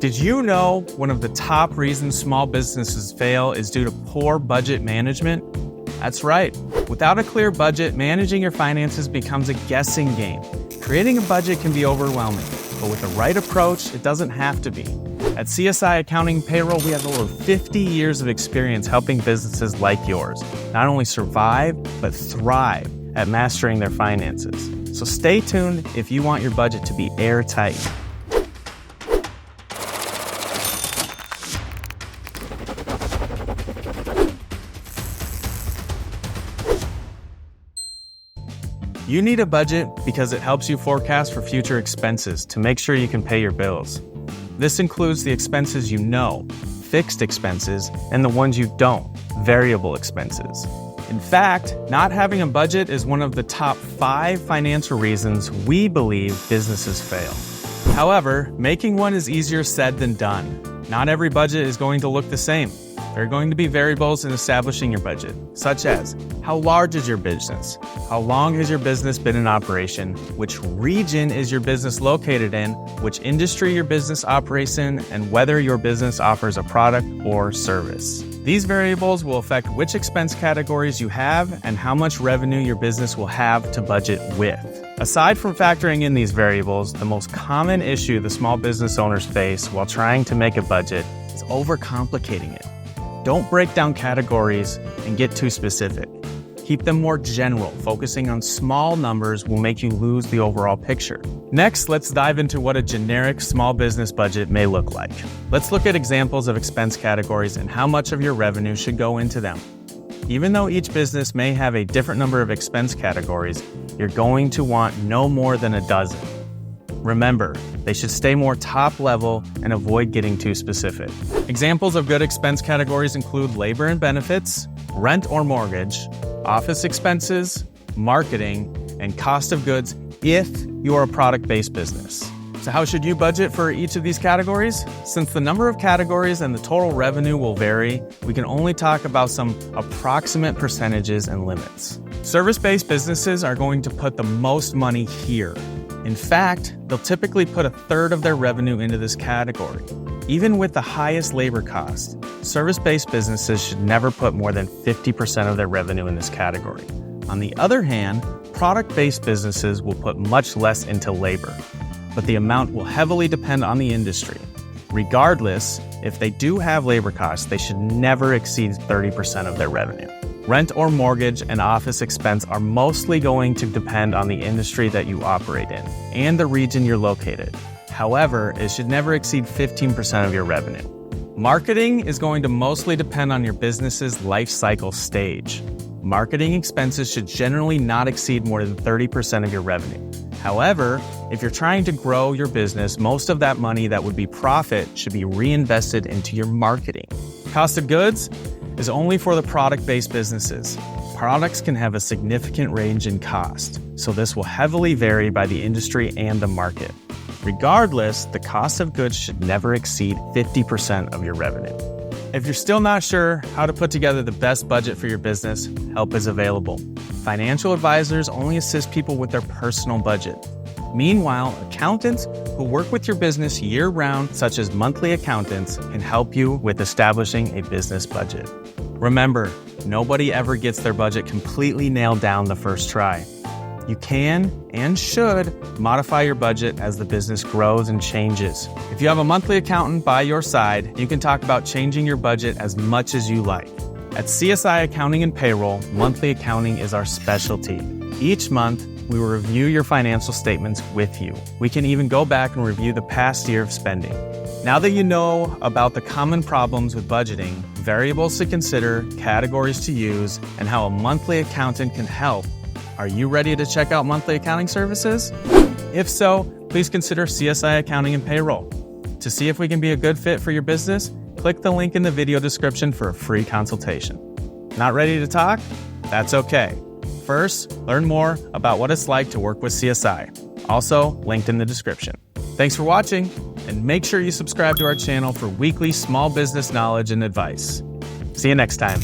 Did you know one of the top reasons small businesses fail is due to poor budget management? That's right. Without a clear budget, managing your finances becomes a guessing game. Creating a budget can be overwhelming, but with the right approach, it doesn't have to be. At CSI Accounting Payroll, we have over 50 years of experience helping businesses like yours not only survive, but thrive at mastering their finances. So stay tuned if you want your budget to be airtight. You need a budget because it helps you forecast for future expenses to make sure you can pay your bills. This includes the expenses you know, fixed expenses, and the ones you don't, variable expenses. In fact, not having a budget is one of the top 5 financial reasons we believe businesses fail. However, making one is easier said than done. Not every budget is going to look the same. There are going to be variables in establishing your budget, such as how large is your business, how long has your business been in operation, which region is your business located in, which industry your business operates in, and whether your business offers a product or service. These variables will affect which expense categories you have and how much revenue your business will have to budget with. Aside from factoring in these variables, the most common issue the small business owners face while trying to make a budget is overcomplicating it. Don't break down categories and get too specific. Keep them more general. Focusing on small numbers will make you lose the overall picture. Next, let's dive into what a generic small business budget may look like. Let's look at examples of expense categories and how much of your revenue should go into them. Even though each business may have a different number of expense categories, you're going to want no more than a dozen. Remember, they should stay more top level and avoid getting too specific. Examples of good expense categories include labor and benefits, rent or mortgage, office expenses, marketing, and cost of goods if you are a product-based business. So how should you budget for each of these categories? Since the number of categories and the total revenue will vary, we can only talk about some approximate percentages and limits. Service-based businesses are going to put the most money here. In fact, they'll typically put 1/3 of their revenue into this category. Even with the highest labor cost, service-based businesses should never put more than 50% of their revenue in this category. On the other hand, product-based businesses will put much less into labor, but the amount will heavily depend on the industry. Regardless, if they do have labor costs, they should never exceed 30% of their revenue. Rent or mortgage and office expense are mostly going to depend on the industry that you operate in and the region you're located. However, it should never exceed 15% of your revenue. Marketing is going to mostly depend on your business's life cycle stage. Marketing expenses should generally not exceed more than 30% of your revenue. However, if you're trying to grow your business, most of that money that would be profit should be reinvested into your marketing. Cost of goods is only for the product-based businesses. Products can have a significant range in cost, so this will heavily vary by the industry and the market. Regardless, the cost of goods should never exceed 50% of your revenue. If you're still not sure how to put together the best budget for your business, help is available. Financial advisors only assist people with their personal budget. Meanwhile, accountants who work with your business year-round, such as monthly accountants, can help you with establishing a business budget. Remember, nobody ever gets their budget completely nailed down the first try. You can and should modify your budget as the business grows and changes. If you have a monthly accountant by your side, you can talk about changing your budget as much as you like. At CSI Accounting and Payroll, monthly accounting is our specialty. Each month, we will review your financial statements with you. We can even go back and review the past year of spending. Now that you know about the common problems with budgeting, variables to consider, categories to use, and how a monthly accountant can help, are you ready to check out monthly accounting services? If so, please consider CSI Accounting and Payroll. To see if we can be a good fit for your business, click the link in the video description for a free consultation. Not ready to talk? That's okay. First, learn more about what it's like to work with CSI. Also, linked in the description. Thanks for watching, and make sure you subscribe to our channel for weekly small business knowledge and advice. See you next time.